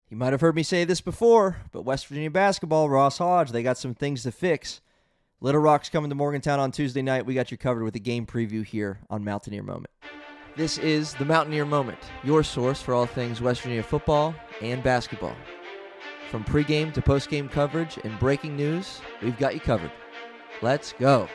You might have heard me say this before, but West Virginia basketball, Ross Hodge, they got some things to fix. Little Rock's coming to Morgantown on Tuesday night. We got you covered with a game preview here on Mountaineer Moment. This is the Mountaineer Moment, your source for all things West Virginia football and basketball. From pregame to postgame coverage and breaking news, we've got you covered. Let's go.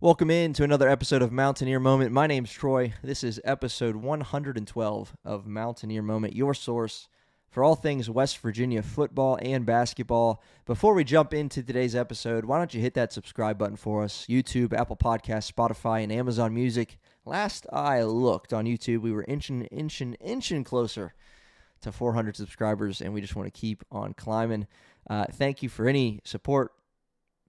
Welcome in to another episode of Mountaineer Moment. My name's Troy. This is episode 112 of Mountaineer Moment, your source for all things West Virginia football and basketball. Before we jump into today's episode, why don't you hit that subscribe button for us? YouTube, Apple Podcasts, Spotify, and Amazon Music. Last I looked on YouTube, we were inching closer to 400 subscribers, and we just want to keep on climbing. Thank you for any support,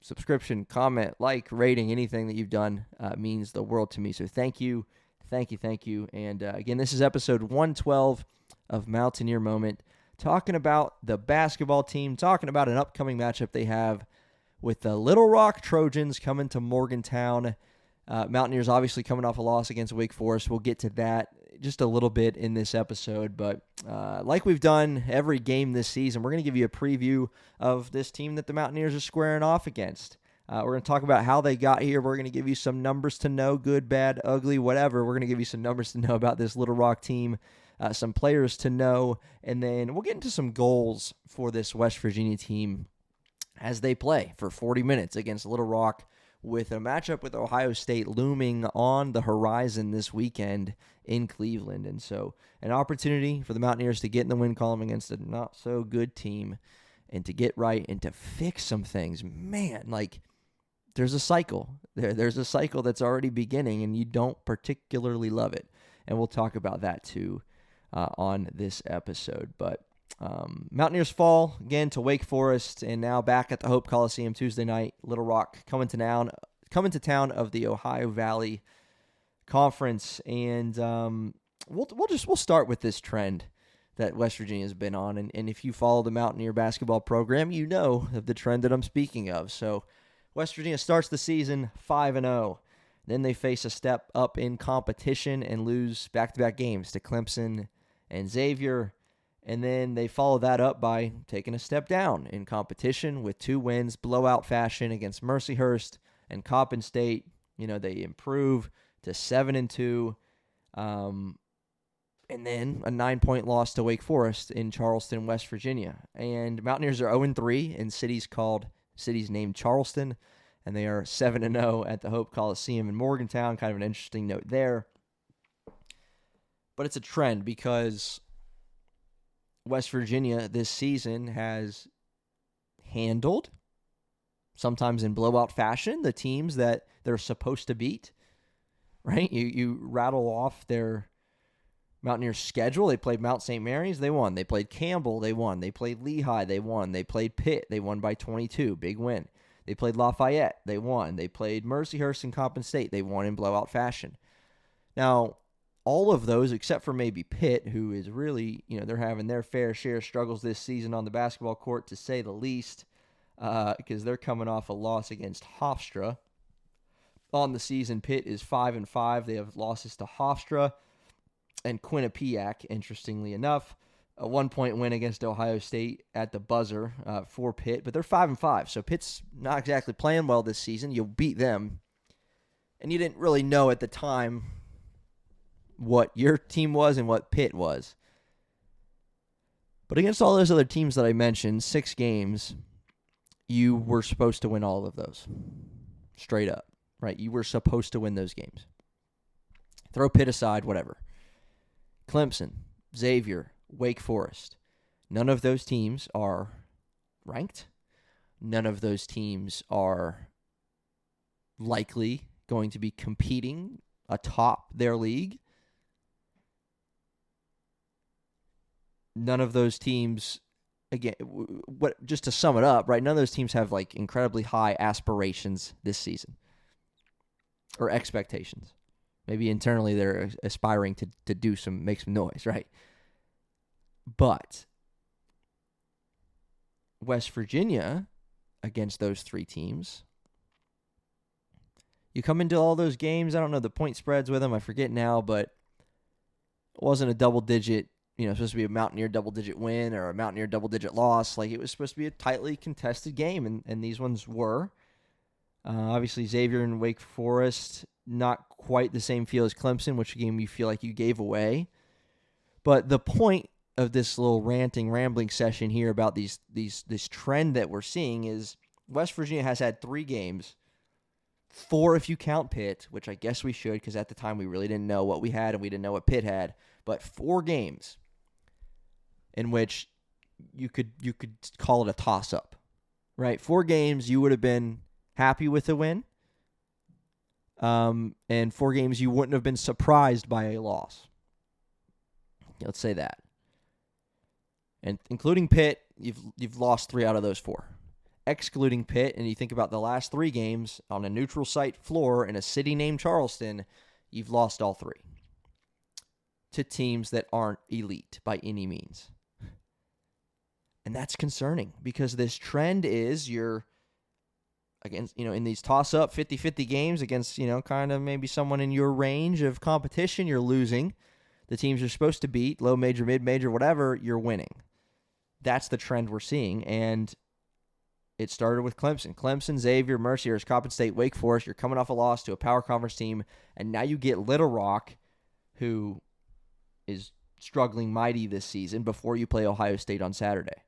subscription, comment, like, rating, anything that you've done means the world to me. So thank you. And again, this is episode 112 of Mountaineer Moment, talking about the basketball team, talking about an upcoming matchup they have with the Little Rock Trojans coming to Morgantown. Mountaineers obviously coming off a loss against Wake Forest. We'll get to that just a little bit in this episode, but like we've done every game this season, we're going to give you a preview of this team that the Mountaineers are squaring off against. We're going to talk about how they got here. We're going to give you some numbers to know, good, bad, ugly, whatever. We're going to give you some numbers to know about this Little Rock team, some players to know, and then we'll get into some goals for this West Virginia team as they play for 40 minutes against Little Rock, with a matchup with Ohio State looming on the horizon this weekend in Cleveland. And so an opportunity for the Mountaineers to get in the win column against a not-so-good team and to get right and to fix some things. Man, like, there's a cycle. There's a cycle that's already beginning, and you don't particularly love it. And we'll talk about that, too, on this episode. But Mountaineers fall again to Wake Forest, and now back at the Hope Coliseum Tuesday night. Little Rock coming to town of the Ohio Valley Conference, and we'll start with this trend that West Virginia has been on, and if you follow the Mountaineer basketball program, you know of the trend that I'm speaking of. So West Virginia starts the season 5-0. Then they face a step up in competition and lose back-to-back games to Clemson and Xavier. And then they follow that up by taking a step down in competition with 2 wins, blowout fashion against Mercyhurst and Coppin State. You know, they improve to 7-2. And then a 9-point loss to Wake Forest in Charleston, West Virginia. And Mountaineers are 0-3 in cities named Charleston. And they are 7-0 at the Hope Coliseum in Morgantown. Kind of an interesting note there. But it's a trend because West Virginia this season has handled, sometimes in blowout fashion, the teams that they're supposed to beat, right? You rattle off their Mountaineers schedule. They played Mount St. Mary's, they won. They played Campbell, they won. They played Lehigh, they won. They played Pitt, they won by 22, big win. They played Lafayette, they won. They played Mercyhurst and Coppin State, they won in blowout fashion. Now, all of those, except for maybe Pitt, who is really, they're having their fair share of struggles this season on the basketball court, to say the least, because they're coming off a loss against Hofstra. On the season, Pitt is 5-5. They have losses to Hofstra and Quinnipiac, interestingly enough. A 1-point win against Ohio State at the buzzer for Pitt, but they're 5-5. So Pitt's not exactly playing well this season. You'll beat them. And you didn't really know at the time what your team was and what Pitt was. But against all those other teams that I mentioned, 6 games, you were supposed to win all of those. Straight up, right? You were supposed to win those games. Throw Pitt aside, whatever. Clemson, Xavier, Wake Forest. None of those teams are ranked. None of those teams are likely going to be competing atop their league. None of those teams, again, just to sum it up, right? None of those teams have like incredibly high aspirations this season or expectations. Maybe internally they're aspiring to make some noise, right? But West Virginia, against those 3 teams, you come into all those games, I don't know the point spreads with them, I forget now, but wasn't a double-digit, supposed to be a Mountaineer double-digit win or a Mountaineer double-digit loss. Like, it was supposed to be a tightly contested game, and these ones were. Obviously, Xavier and Wake Forest, not quite the same feel as Clemson, which game you feel like you gave away. But the point of this little rambling session here about this trend that we're seeing is West Virginia has had 3 games, 4 if you count Pitt, which I guess we should because at the time we really didn't know what we had and we didn't know what Pitt had, but 4 games in which you could call it a toss-up, right? 4 games you would have been happy with the win, and 4 games you wouldn't have been surprised by a loss. Let's say that. And including Pitt, you've lost 3 out of those 4. Excluding Pitt, and you think about the last 3 games on a neutral site floor in a city named Charleston, you've lost all 3 to teams that aren't elite by any means. And that's concerning because this trend is you're against, in these toss-up 50-50 games against, kind of maybe someone in your range of competition, you're losing. The teams you're supposed to beat, low major, mid-major, whatever, you're winning. That's the trend we're seeing, and it started with Clemson, Xavier, Mercyhurst, Coppin State, Wake Forest. You're coming off a loss to a power conference team, and now you get Little Rock, who is struggling mighty this season before you play Ohio State on Saturday.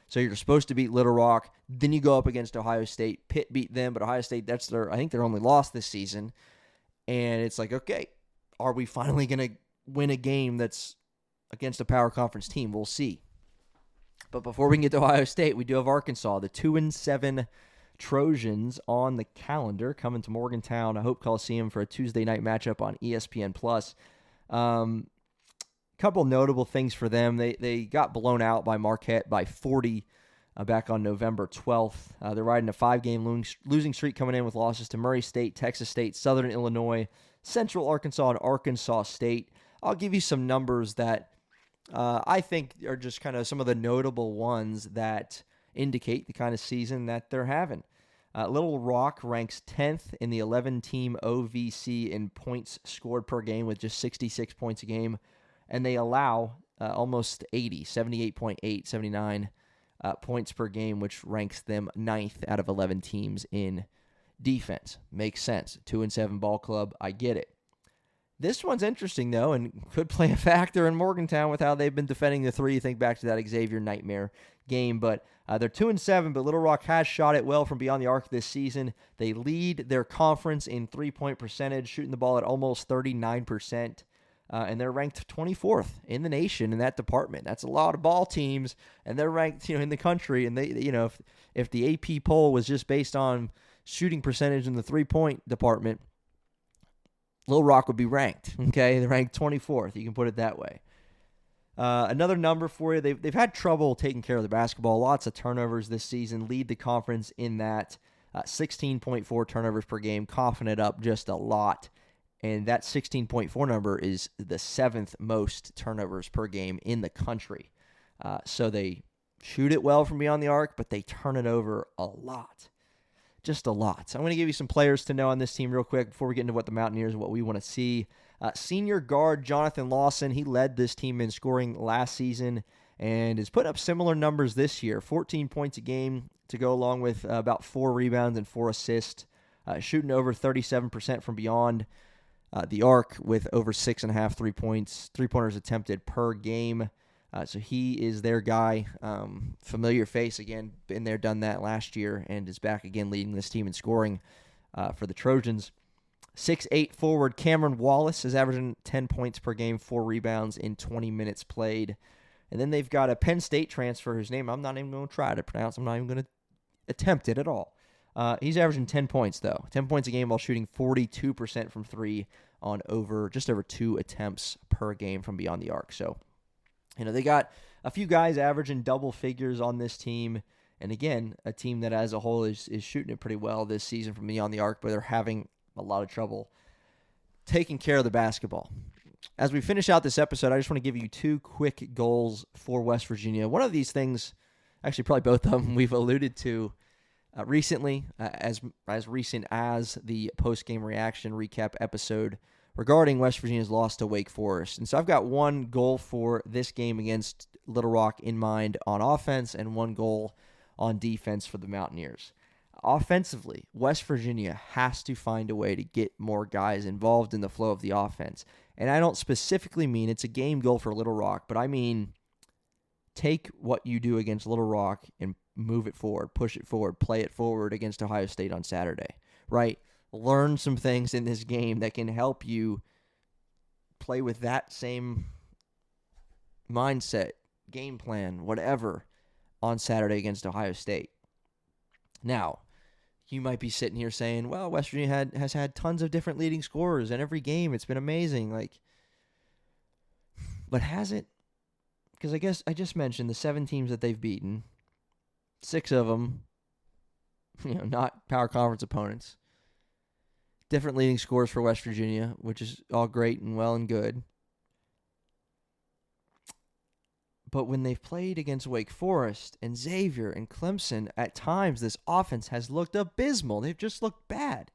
So you're supposed to beat Little Rock, then you go up against Ohio State. Pitt beat them, but Ohio State, that's I think their only loss this season. And it's like, okay, are we finally going to win a game that's against a power conference team? We'll see. But before we can get to Ohio State, we do have Arkansas, the 2-7 Trojans on the calendar, coming to Morgantown, Hope Coliseum for a Tuesday night matchup on ESPN+. Couple notable things for them. They got blown out by Marquette by 40 back on November 12th. They're riding a 5-game losing streak coming in with losses to Murray State, Texas State, Southern Illinois, Central Arkansas, and Arkansas State. I'll give you some numbers that I think are just kind of some of the notable ones that indicate the kind of season that they're having. Little Rock ranks 10th in the 11-team OVC in points scored per game with just 66 points a game, and they allow almost 80, 78.8, 79 points per game, which ranks them 9th out of 11 teams in defense. Makes sense. 2-7 ball club. I get it. This one's interesting, though, and could play a factor in Morgantown with how they've been defending the 3. Think back to that Xavier nightmare game. But they're 2-7, but Little Rock has shot it well from beyond the arc this season. They lead their conference in three-point percentage, shooting the ball at almost 39%. And they're ranked 24th in the nation in that department. That's a lot of ball teams, and they're ranked, in the country. And they, if the AP poll was just based on shooting percentage in the three-point department, Little Rock would be ranked. Okay, they're ranked 24th. You can put it that way. Another number for you: they've had trouble taking care of the basketball. Lots of turnovers this season. Lead the conference in that. 16.4 turnovers per game, coughing it up just a lot. And that 16.4 number is the 7th most turnovers per game in the country. So they shoot it well from beyond the arc, but they turn it over a lot. Just a lot. So I'm going to give you some players to know on this team real quick before we get into what the Mountaineers and what we want to see. Senior guard Jonathan Lawson, he led this team in scoring last season and has put up similar numbers this year. 14 points a game to go along with about 4 rebounds and 4 assists. Shooting over 37% from beyond the arc with over 6.5 three-pointers attempted per game. So he is their guy. Familiar face again, been there, done that last year, and is back again leading this team in scoring for the Trojans. 6'8" forward Cameron Wallace is averaging 10 points per game, 4 rebounds in 20 minutes played. And then they've got a Penn State transfer whose name I'm not even going to try to pronounce. I'm not even going to attempt it at all. He's averaging 10 points, though. 10 points a game while shooting 42% from 3 on just over 2 attempts per game from beyond the arc. So, they got a few guys averaging double figures on this team. And again, a team that as a whole is shooting it pretty well this season from beyond the arc, but they're having a lot of trouble taking care of the basketball. As we finish out this episode, I just want to give you 2 quick goals for West Virginia. One of these things, actually probably both of them, we've alluded to recently, as recent as the post-game reaction recap episode regarding West Virginia's loss to Wake Forest. And so I've got one goal for this game against Little Rock in mind on offense and one goal on defense for the Mountaineers. Offensively, West Virginia has to find a way to get more guys involved in the flow of the offense. And I don't specifically mean it's a game goal for Little Rock, but I mean take what you do against Little Rock and move it forward, push it forward, play it forward against Ohio State on Saturday, right? Learn some things in this game that can help you play with that same mindset, game plan, whatever, on Saturday against Ohio State. Now, you might be sitting here saying, well, West Virginia has had tons of different leading scorers in every game. It's been amazing. But has it? Because I guess I just mentioned the 7 teams that they've beaten. 6 of them, not power conference opponents. Different leading scores for West Virginia, which is all great and well and good. But when they've played against Wake Forest and Xavier and Clemson, at times this offense has looked abysmal. They've just looked bad.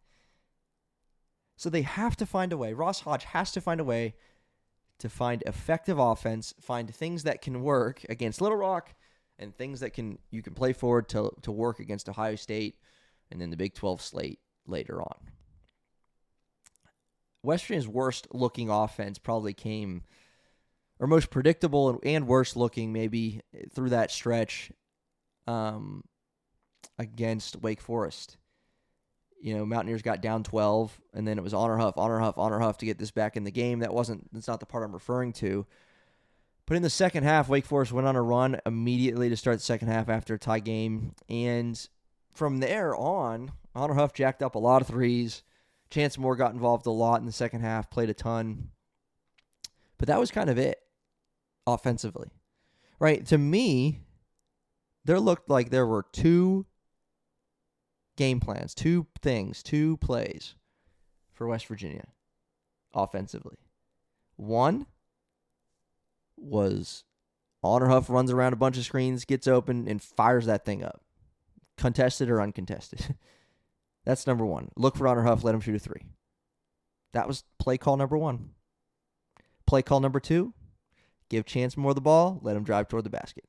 So they have to find a way. Ross Hodge has to find a way to find effective offense, find things that can work against Little Rock, and things that you can play forward to work against Ohio State and then the Big 12 slate later on. West Virginia's worst-looking offense probably came, or most predictable and worst-looking maybe through that stretch against Wake Forest. Mountaineers got down 12, and then it was honor Huff to get this back in the game. That's not the part I'm referring to. But in the second half, Wake Forest went on a run immediately to start the second half after a tie game. And from there on, Honor Huff jacked up a lot of threes. Chance Moore got involved a lot in the second half, played a ton. But that was kind of it offensively. Right? To me, there looked like there were 2 game plans, 2 things, 2 plays for West Virginia offensively. One was Honor Huff runs around a bunch of screens, gets open, and fires that thing up. Contested or uncontested. That's number 1. Look for Honor Huff, let him shoot a 3. That was play call number 1. Play call number 2, give Chance Moore the ball, let him drive toward the basket.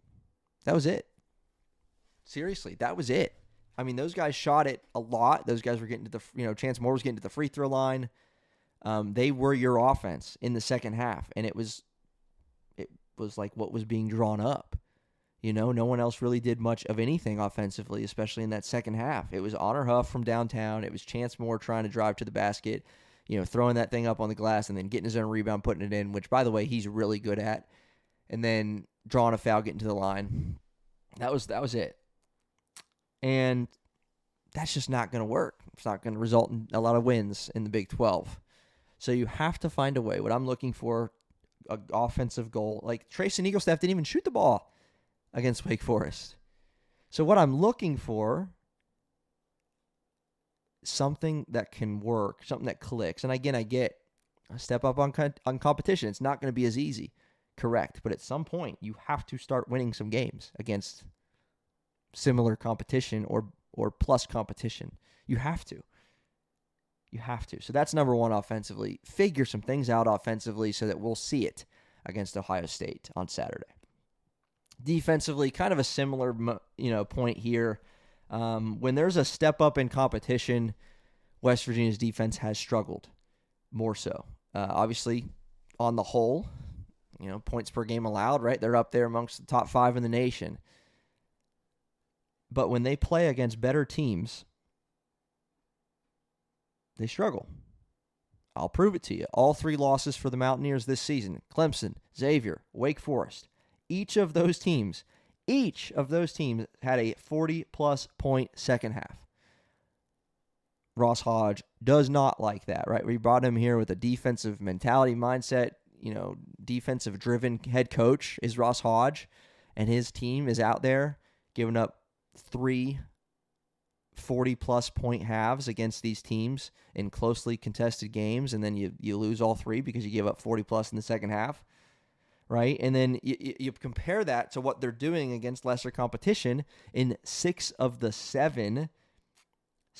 That was it. Seriously, that was it. I mean, those guys shot it a lot. Those guys were getting to the, Chance Moore was getting to the free throw line. They were your offense in the second half, and it was like what was being drawn up. No one else really did much of anything offensively, especially in that second half. It was Honor Huff from downtown. It was Chance Moore trying to drive to the basket, throwing that thing up on the glass and then getting his own rebound, putting it in, which, by the way, he's really good at, and then drawing a foul, getting to the line. That was it. And that's just not going to work. It's not going to result in a lot of wins in the Big 12. So you have to find a way. What I'm looking for, an offensive goal. Like Trayson Eaglestaff didn't even shoot the ball against Wake Forest. So what I'm looking for, something that can work, something that clicks. And again, I get a step up on competition. It's not going to be as easy, correct. But at some point, you have to start winning some games against similar competition or plus competition. You have to. So that's number 1 offensively. Figure some things out offensively so that we'll see it against Ohio State on Saturday. Defensively, kind of a similar point here. When there's a step up in competition, West Virginia's defense has struggled more so. Obviously, on the whole, points per game allowed, right? They're up there amongst the top 5 in the nation. But when they play against better teams, they struggle. I'll prove it to you. All 3 losses for the Mountaineers this season, Clemson, Xavier, Wake Forest, each of those teams had a 40-plus point second half. Ross Hodge does not like that, right? We brought him here with a defensive mentality mindset, defensive-driven head coach is Ross Hodge, and his team is out there giving up 3 40-plus point halves against these teams in closely contested games, and then you lose all 3 because you give up 40-plus in the second half, right? And then you compare that to what they're doing against lesser competition. In 6 of the 7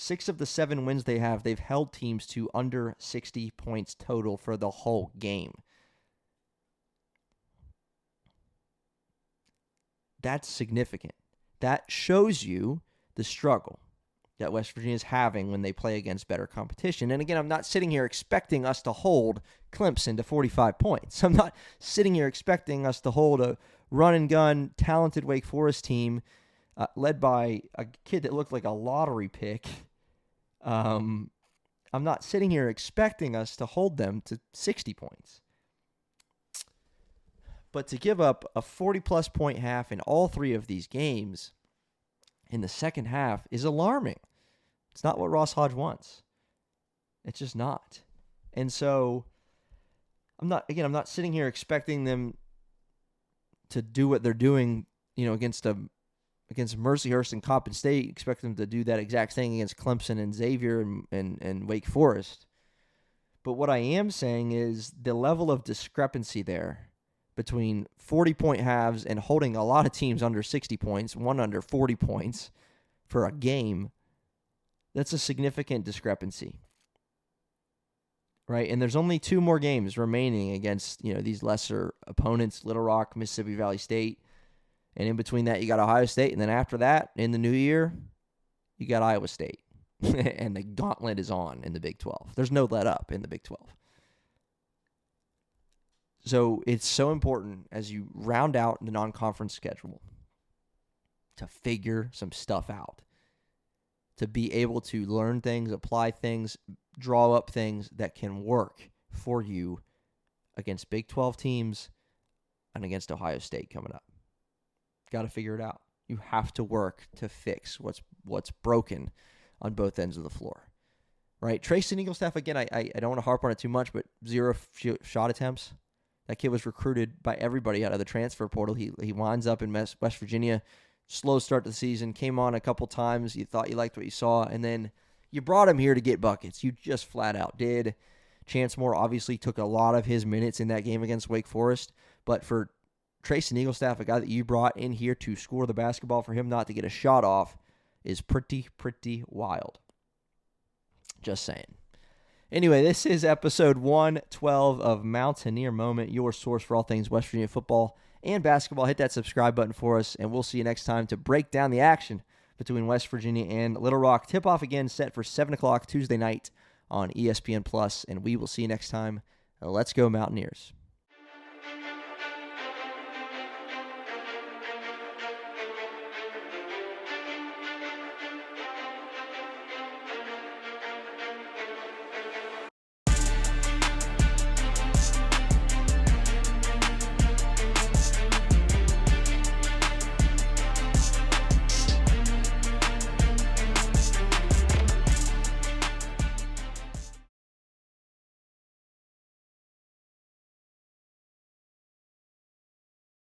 6 of the 7 wins they've held teams to under 60 points total for the whole game. That's significant. That shows you the struggle that West Virginia is having when they play against better competition. And again, I'm not sitting here expecting us to hold Clemson to 45 points. I'm not sitting here expecting us to hold a run-and-gun, talented Wake Forest team led by a kid that looked like a lottery pick. I'm not sitting here expecting us to hold them to 60 points. But to give up a 40-plus point half in all 3 of these games in the second half is alarming. It's not what Ross Hodge wants. It's just not. And so, I'm not sitting here expecting them to do what they're doing, against Mercyhurst and Coppin State, expect them to do that exact thing against Clemson and Xavier and Wake Forest. But what I am saying is the level of discrepancy there between 40-point halves and holding a lot of teams under 60 points, one under 40 points for a game, that's a significant discrepancy. Right? And there's only 2 more games remaining against, these lesser opponents, Little Rock, Mississippi Valley State. And in between that, you got Ohio State. And then after that, in the new year, you got Iowa State. And the gauntlet is on in the Big 12. There's no let up in the Big 12. So it's so important as you round out the non-conference schedule to figure some stuff out, to be able to learn things, apply things, draw up things that can work for you against Big 12 teams and against Ohio State coming up. Got to figure it out. You have to work to fix what's broken on both ends of the floor. Right? Trayson Eaglestaff, again, I don't want to harp on it too much, but 0 shot attempts. That kid was recruited by everybody out of the transfer portal. He winds up in West Virginia. Slow start to the season. Came on a couple times. You thought you liked what you saw. And then you brought him here to get buckets. You just flat out did. Chance Moore obviously took a lot of his minutes in that game against Wake Forest. But for Trayson Eaglestaff, a guy that you brought in here to score the basketball, for him not to get a shot off is pretty wild. Just saying. Anyway, this is episode 112 of Mountaineer Moment, your source for all things West Virginia football and basketball. Hit that subscribe button for us, and we'll see you next time to break down the action between West Virginia and Little Rock. Tip-off again set for 7 o'clock Tuesday night on ESPN+, and we will see you next time. Let's go Mountaineers.